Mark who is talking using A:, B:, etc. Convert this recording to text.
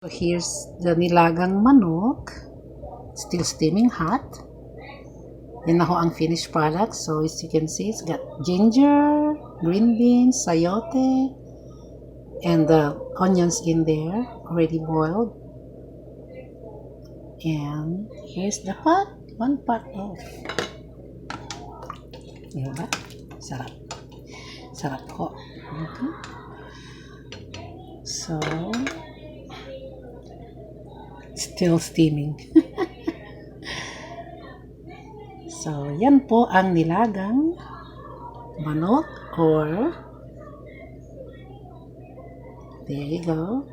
A: So here's the nilagang manok, still steaming hot. Yan na ho ang finished product. So as you can see, it's got ginger, green beans, sayote, and the onions in there, already boiled. And here's the pot, one pot of. Diba? Sarap. Sarap po. So, still steaming. So, yan po ang nilagang manok or there you go.